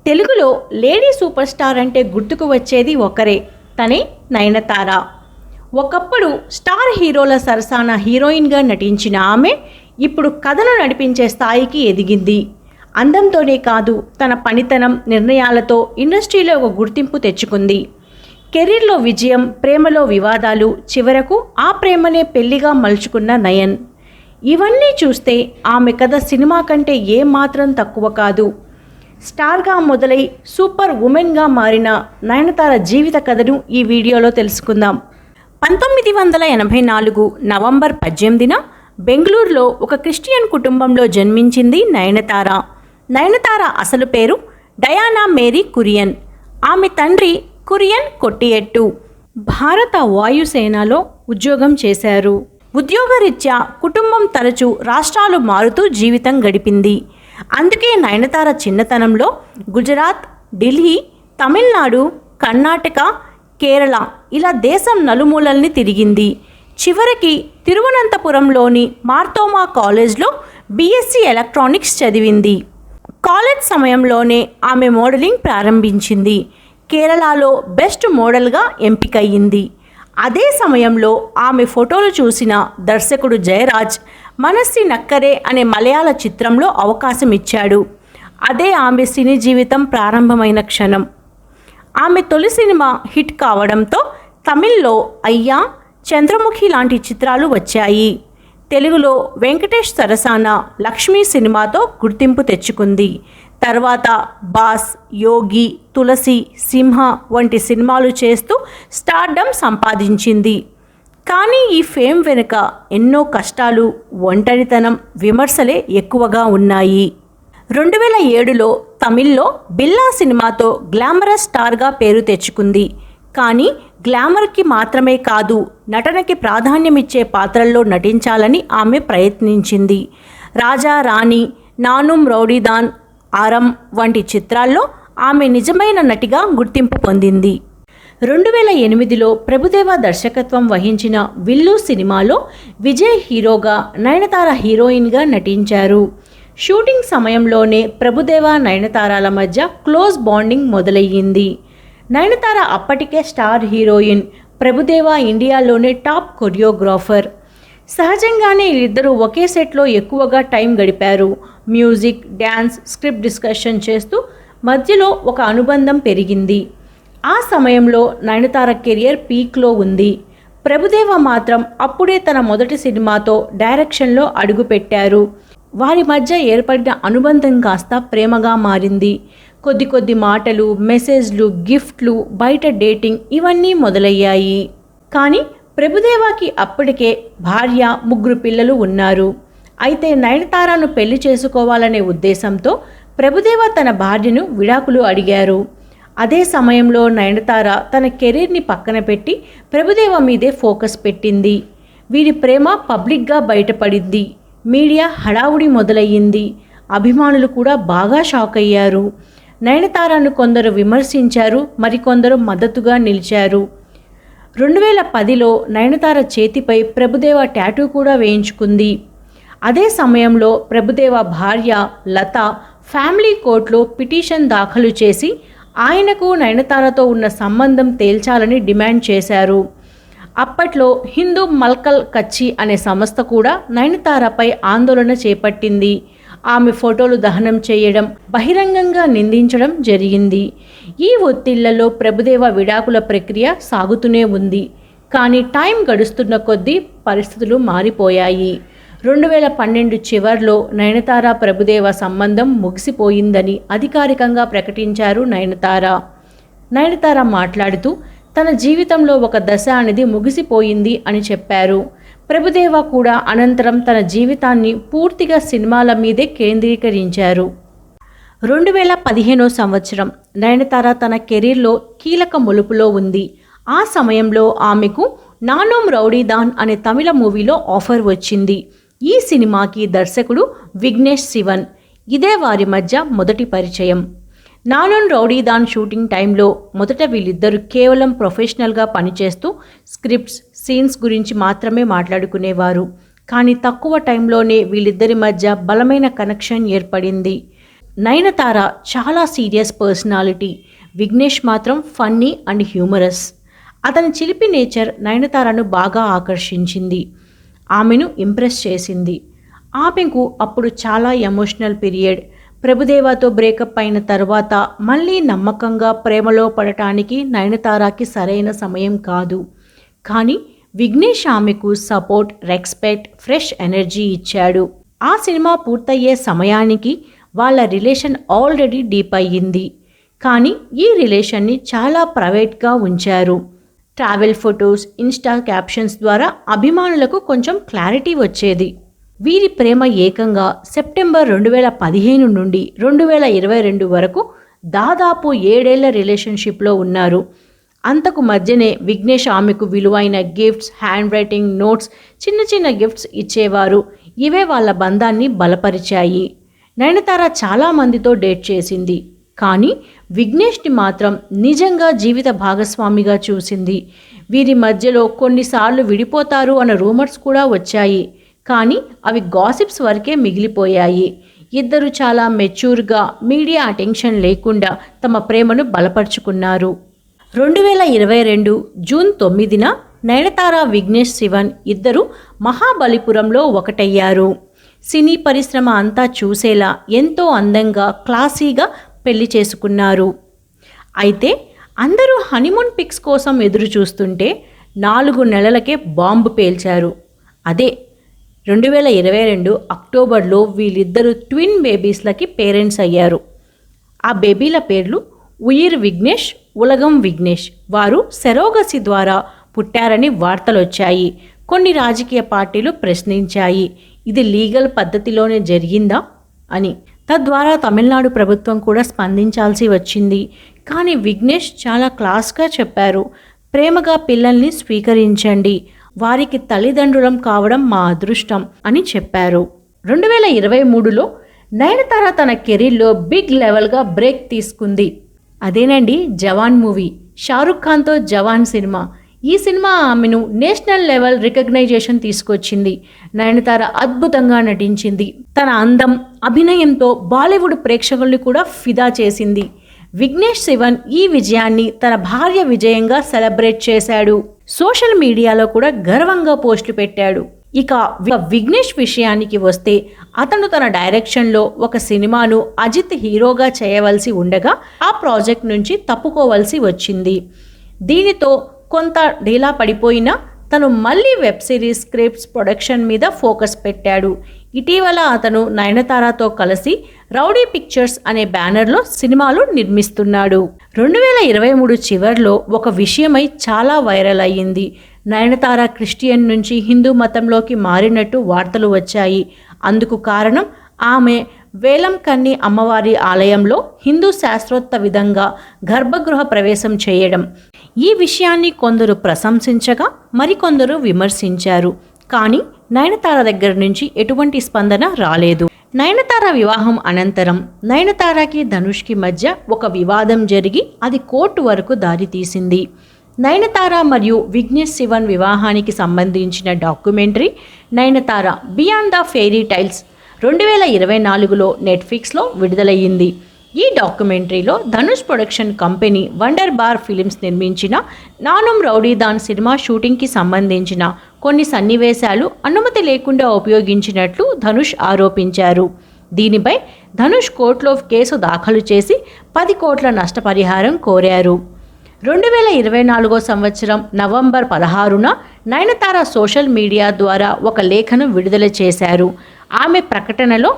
తెలుగులో lady super star అంటే గుర్తుకు వచ్చేది ఒకరే, తనే నయనతార. ఒకప్పుడు స్టార్ హీరోల సరసన హీరోయిన్గా నటించిన ఆమె ఇప్పుడు కథను నడిపించే స్థాయికి ఎదిగింది. అందంతోనే కాదు, తన పనితనం, నిర్ణయాలతో ఇండస్ట్రీలో ఒక గుర్తింపు తెచ్చుకుంది. కెరీర్లో విజయం, ప్రేమలో వివాదాలు, చివరకు ఆ ప్రేమనే పెళ్లిగా మలుచుకున్న నయన్. ఇవన్నీ చూస్తే ఆమె కథ సినిమా కంటే ఏమాత్రం తక్కువ కాదు. స్టార్గా మొదలై సూపర్ ఉమెన్గా మారిన నయనతార జీవిత కథను ఈ వీడియోలో తెలుసుకుందాం. 1984 నవంబర్ 18న బెంగళూరులో ఒక క్రిస్టియన్ కుటుంబంలో జన్మించింది నయనతార. నయనతార అసలు పేరు డయానా మేరీ కురియన్. ఆమె తండ్రి కురియన్ కొట్టియట్టు భారత వాయుసేనలో ఉద్యోగం చేశారు. ఉద్యోగరీత్యా కుటుంబం తరచూ రాష్ట్రాలు మారుతూ జీవితం గడిపింది. అందుకే నయనతార చిన్నతనంలో గుజరాత్, ఢిల్లీ, తమిళనాడు, కర్ణాటక, కేరళ ఇలా దేశం నలుమూలల్ని తిరిగింది. చివరికి తిరువనంతపురంలోని మార్తోమా కాలేజ్లో బీఎస్సీ ఎలక్ట్రానిక్స్ చదివింది. కాలేజ్ సమయంలోనే ఆమె మోడలింగ్ ప్రారంభించింది. కేరళలో బెస్ట్ మోడల్గా ఎంపికయ్యింది. అదే సమయంలో ఆమె ఫోటోలు చూసిన దర్శకుడు జయరాజ్ మనస్సి నక్కరే అనే మలయాళ చిత్రంలో అవకాశం ఇచ్చాడు. అదే ఆమె సినీ జీవితం ప్రారంభమైన క్షణం. ఆమె తొలి సినిమా హిట్ కావడంతో తమిళ్లో అయ్యా, చంద్రముఖి లాంటి చిత్రాలు వచ్చాయి. తెలుగులో వెంకటేష్ సరసన లక్ష్మీ సినిమాతో గుర్తింపు తెచ్చుకుంది. తర్వాత బాస్, యోగి, తులసి, సింహ వంటి సినిమాలు చేస్తూ స్టార్డమ్ సంపాదించింది. కానీ ఈ ఫేమ్ వెనుక ఎన్నో కష్టాలు, ఒంటరితనం, విమర్శలే ఎక్కువగా ఉన్నాయి. 2007లో తమిళ్లో బిల్లా సినిమాతో గ్లామరస్ స్టార్గా పేరు తెచ్చుకుంది. కానీ గ్లామర్కి మాత్రమే కాదు, నటనకి ప్రాధాన్యమిచ్చే పాత్రల్లో నటించాలని ఆమె ప్రయత్నించింది. రాజా రాణి, నానుం రౌడీదాన్, ఆరం వంటి చిత్రాల్లో ఆమె నిజమైన నటిగా గుర్తింపు పొందింది. 2008లో ప్రభుదేవ దర్శకత్వం వహించిన విల్లు సినిమాలో విజయ్ హీరోగా, నయనతార హీరోయిన్గా నటించారు. షూటింగ్ సమయంలోనే ప్రభుదేవ, నయనతారల మధ్య క్లోజ్ బాండింగ్ మొదలయ్యింది. నయనతార అప్పటికే స్టార్ హీరోయిన్, ప్రభుదేవ ఇండియాలోనే టాప్ కొరియోగ్రాఫర్. సహజంగానే వీళ్ళిద్దరూ ఒకే సెట్లో ఎక్కువగా టైం గడిపారు. మ్యూజిక్, డ్యాన్స్, స్క్రిప్ట్ డిస్కషన్ చేస్తూ మధ్యలో ఒక అనుబంధం పెరిగింది. ఆ సమయంలో నయనతార కెరియర్ పీక్లో ఉంది. ప్రభుదేవ మాత్రం అప్పుడే తన మొదటి సినిమాతో డైరెక్షన్లో అడుగుపెట్టారు. వారి మధ్య ఏర్పడిన అనుబంధం కాస్త ప్రేమగా మారింది. కొద్ది మాటలు, మెసేజ్లు, గిఫ్ట్లు, బయట డేటింగ్ ఇవన్నీ మొదలయ్యాయి. కానీ ప్రభుదేవాకి అప్పటికే భార్య, 3 పిల్లలు ఉన్నారు. అయితే నయనతారను పెళ్లి చేసుకోవాలనే ఉద్దేశంతో ప్రభుదేవ తన భార్యను విడాకులు అడిగారు. అదే సమయంలో నయనతార తన కెరీర్ని పక్కన పెట్టి ప్రభుదేవ మీదే ఫోకస్ పెట్టింది. వీరి ప్రేమ పబ్లిక్గా బయటపడింది. మీడియా హడావుడి మొదలయ్యింది. అభిమానులు కూడా బాగా షాక్ అయ్యారు. నయనతారను కొందరు విమర్శించారు, మరికొందరు మద్దతుగా నిలిచారు. 2010లో నయనతార చేతిపై ప్రభుదేవ టాటూ కూడా వేయించుకుంది. అదే సమయంలో ప్రభుదేవ భార్య లత ఫ్యామిలీ కోర్టులో పిటిషన్ దాఖలు చేసి ఆయనకు నయనతారతో ఉన్న సంబంధం తేల్చాలని డిమాండ్ చేశారు. అప్పట్లో హిందూ మల్కల్ కచ్చి అనే సంస్థ కూడా నయనతారపై ఆందోళన చేపట్టింది. ఆమె ఫోటోలు దహనం చేయడం, బహిరంగంగా నిందించడం జరిగింది. ఈ ఒత్తిళ్లలో ప్రభుదేవ విడాకుల ప్రక్రియ సాగుతూనే ఉంది. కానీ టైం గడుస్తున్న కొద్దీ పరిస్థితులు మారిపోయాయి. 2012 చివర్లో నయనతార ప్రభుదేవ సంబంధం ముగిసిపోయిందని అధికారికంగా ప్రకటించారు నయనతార. నయనతార మాట్లాడుతూ తన జీవితంలో ఒక దశ అనేది ముగిసిపోయింది అని చెప్పారు. ప్రభుదేవ కూడా అనంతరం తన జీవితాన్ని పూర్తిగా సినిమాల మీదే కేంద్రీకరించారు. 2015 సంవత్సరం నయనతార తన కెరీర్లో కీలక మలుపులో ఉంది. ఆ సమయంలో ఆమెకు నానుం రౌడీదాన్ అనే తమిళ మూవీలో ఆఫర్ వచ్చింది. ఈ సినిమాకి దర్శకుడు విఘ్నేష్ శివన్. ఇదే వారి మధ్య మొదటి పరిచయం. నానుం రౌడీదాన్ షూటింగ్ టైంలో మొదట వీళ్ళిద్దరూ కేవలం ప్రొఫెషనల్గా పనిచేస్తూ స్క్రిప్ట్స్, సీన్స్ గురించి మాత్రమే మాట్లాడుకునేవారు. కానీ తక్కువ టైంలోనే వీళ్ళిద్దరి మధ్య బలమైన కనెక్షన్ ఏర్పడింది. నయనతార చాలా సీరియస్ పర్సనాలిటీ, విఘ్నేష్ మాత్రం ఫన్నీ అండ్ హ్యూమరస్. అతని చిలిపి నేచర్ నయనతారను బాగా ఆకర్షించింది, ఆమెను ఇంప్రెస్ చేసింది. ఆమెకు అప్పుడు చాలా ఎమోషనల్ పీరియడ్. ప్రభుదేవాతో బ్రేకప్ అయిన తర్వాత మళ్ళీ నమ్మకంగా ప్రేమలో పడటానికి నయనతారకి సరైన సమయం కాదు. కానీ విఘ్నేష్ ఆమెకు సపోర్ట్, రెస్పెక్ట్, ఫ్రెష్ ఎనర్జీ ఇచ్చాడు. ఆ సినిమా పూర్తయ్యే సమయానికి వాళ్ళ రిలేషన్ ఆల్రెడీ డీప్ అయ్యింది. కానీ ఈ రిలేషన్ని చాలా ప్రైవేట్గా ఉంచారు. ట్రావెల్ ఫొటోస్, ఇన్స్టా క్యాప్షన్స్ ద్వారా అభిమానులకు కొంచెం క్లారిటీ వచ్చేది. వీరి ప్రేమ ఏకంగా సెప్టెంబర్ 2015 నుండి 2022 వరకు దాదాపు 7 ఏళ్ల రిలేషన్షిప్లో ఉన్నారు. అంతకు మధ్యనే విఘ్నేష్ ఆమెకు విలువైన గిఫ్ట్స్, హ్యాండ్ రైటింగ్ నోట్స్, చిన్న చిన్న గిఫ్ట్స్ ఇచ్చేవారు. ఇవే వాళ్ళ బంధాన్ని బలపరిచాయి. నయనతార చాలా మందితో డేట్ చేసింది, కానీ విఘ్నేష్ని మాత్రం నిజంగా జీవిత భాగస్వామిగా చూసింది. వీరి మధ్యలో కొన్నిసార్లు విడిపోతారు అన్న రూమర్స్ కూడా వచ్చాయి, కానీ అవి గాసిప్స్ వరకే మిగిలిపోయాయి. ఇద్దరు చాలా మెచ్యూర్గా, మీడియా అటెన్షన్ లేకుండా తమ ప్రేమను బలపరుచుకున్నారు. 2022 జూన్ 9న నయనతార, విఘ్నేష్ శివన్ ఇద్దరు మహాబలిపురంలో ఒకటయ్యారు. సినీ పరిశ్రమ అంతా చూసేలా ఎంతో అందంగా, క్లాసీగా పెళ్లి చేసుకున్నారు. అయితే అందరూ హనీమూన్ పిక్స్ కోసం ఎదురు చూస్తుంటే 4 నెలలకే బాంబు పేల్చారు. అదే 2022 అక్టోబర్లో వీళ్ళిద్దరూ ట్విన్ బేబీస్లకి పేరెంట్స్ అయ్యారు. ఆ బేబీల పేర్లు ఉయిర్ విఘ్నేష్, ఉలగం విఘ్నేష్. వారు సెరోగసి ద్వారా పుట్టారని వార్తలొచ్చాయి. కొన్ని రాజకీయ పార్టీలు ప్రశ్నించాయి, ఇది లీగల్ పద్ధతిలోనే జరిగిందా అని. తద్వారా తమిళనాడు ప్రభుత్వం కూడా స్పందించాల్సి వచ్చింది. కానీ విఘ్నేష్ చాలా క్లాస్గా చెప్పారు, ప్రేమగా పిల్లల్ని స్వీకరించండి, వారికి తల్లిదండ్రులం కావడం మా అదృష్టం అని చెప్పారు. 2023లో నయనతార తన కెరీర్లో బిగ్ లెవెల్గా బ్రేక్ తీసుకుంది. అదేనండి జవాన్ మూవీ. షారుఖ్ ఖాన్తో జవాన్ సినిమా. ఈ సినిమా ఆమెను నేషనల్ లెవెల్ రికగ్నైజేషన్ తీసుకొచ్చింది. నయనతార అద్భుతంగా నటించింది. తన అందం, అభినయంతో బాలీవుడ్ ప్రేక్షకుల్ని కూడా ఫిదా చేసింది. విఘ్నేష్ శివన్ ఈ విజయాన్ని తన భార్య విజయంగా సెలబ్రేట్ చేశాడు. సోషల్ మీడియాలో కూడా గర్వంగా పోస్టులు పెట్టాడు. ఇక విఘ్నేష్ విషయానికి వస్తే, అతను తన డైరెక్షన్లో ఒక సినిమాను అజిత్ హీరోగా చేయవలసి ఉండగా ఆ ప్రాజెక్ట్ నుంచి తప్పుకోవలసి వచ్చింది. దీనితో కొంత ఢీలా పడిపోయినా తను మళ్ళీ వెబ్ సిరీస్ స్క్రిప్ట్స్ ప్రొడక్షన్ మీద ఫోకస్ పెట్టాడు. ఇటీవల అతను నయనతారతో కలిసి రౌడీ పిక్చర్స్ అనే బ్యానర్లో సినిమాలు నిర్మిస్తున్నాడు. 2023 చివర్లో ఒక విషయమై చాలా వైరల్ అయ్యింది. నయనతార క్రిస్టియన్ నుంచి హిందూ మతంలోకి మారినట్టు వార్తలు వచ్చాయి. అందుకు కారణం ఆమె వేలంకన్ని అమ్మవారి ఆలయంలో హిందూ శాస్త్రోక్త విధంగా గర్భగృహ ప్రవేశం చేయడం. ఈ విషయాన్ని కొందరు ప్రశంసించగా మరికొందరు విమర్శించారు. కానీ నయనతార దగ్గర నుంచి ఎటువంటి స్పందన రాలేదు. నయనతార వివాహం అనంతరం నయనతారకి ధనుష్కి మధ్య ఒక వివాదం జరిగి అది కోర్టు వరకు దారితీసింది. నయనతార మరియు విఘ్నేష్ శివన్ వివాహానికి సంబంధించిన documentary Nayanthara beyond the fairy tales 2024లో నెట్ఫ్లిక్స్లో విడుదలయ్యింది. ఈ డాక్యుమెంటరీలో Dhanush production company Wunderbar films నిర్మించిన నానుం రౌడీదాన్ సినిమా షూటింగ్కి సంబంధించిన కొన్ని సన్నివేశాలు అనుమతి లేకుండా ఉపయోగించినట్లు ధనుష్ ఆరోపించారు. దీనిపై ధనుష్ కోర్టులో కేసు దాఖలు చేసి 10 కోట్ల నష్టపరిహారం కోరారు. 2024 సంవత్సరం నవంబర్ 16న నయనతార సోషల్ మీడియా ద్వారా ఒక లేఖను విడుదల చేశారు. ఆమె ప్రకటనలో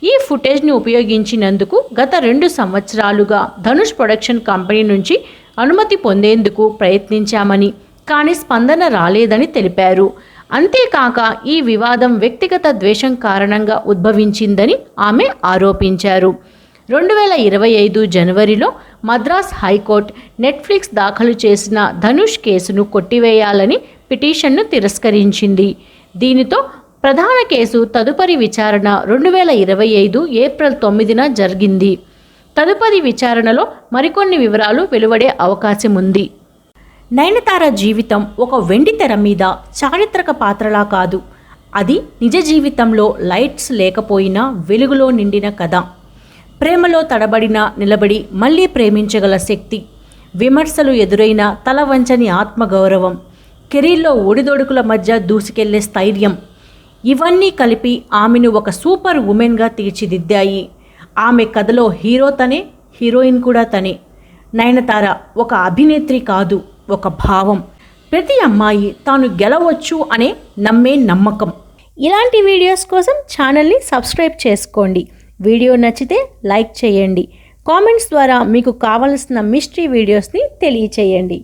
ఈ ఫుటేజ్ని ఉపయోగించినందుకు గత 2 సంవత్సరాలుగా ధనుష్ ప్రొడక్షన్ కంపెనీ నుంచి అనుమతి పొందేందుకు ప్రయత్నించామని, కానీ స్పందన రాలేదని తెలిపారు. అంతేకాక ఈ వివాదం వ్యక్తిగత ద్వేషం కారణంగా ఉద్భవించిందని ఆమె ఆరోపించారు. 2025 జనవరిలో మద్రాస్ హైకోర్టు నెట్ఫ్లిక్స్ దాఖలు చేసిన ధనుష్ కేసును కొట్టివేయాలని పిటిషన్ను తిరస్కరించింది. దీనితో ప్రధాన కేసు తదుపరి విచారణ 2025 ఏప్రిల్ 9న జరిగింది. తదుపరి విచారణలో మరికొన్ని వివరాలు వెలువడే అవకాశం ఉంది. నయనతార జీవితం ఒక వెండి తెర మీద చారిత్రక పాత్రలా కాదు, అది నిజ జీవితంలో లైట్స్ లేకపోయినా వెలుగులో నిండిన కథ. ప్రేమలో తడబడిన నిలబడి మళ్ళీ ప్రేమించగల శక్తి, విమర్శలు ఎదురైన తల వంచని ఆత్మగౌరవం, కెరీర్లో ఒడిదొడుకుల మధ్య దూసుకెళ్లే స్థైర్యం, ఇవన్నీ కలిపి ఆమెను ఒక సూపర్ ఉమెన్గా తీర్చిదిద్దాయి. ఆమె కథలో హీరో తనే, హీరోయిన్ కూడా తనే. నయనతార ఒక అభినేత్రి కాదు, ఒక భావం. ప్రతి అమ్మాయి తాను గెలవచ్చు అనే నమ్మే నమ్మకం. ఇలాంటి వీడియోస్ కోసం ఛానల్ని సబ్స్క్రైబ్ చేసుకోండి. వీడియో నచ్చితే లైక్ చేయండి. కామెంట్స్ ద్వారా మీకు కావలసిన మిస్టరీ వీడియోస్ని తెలియచేయండి.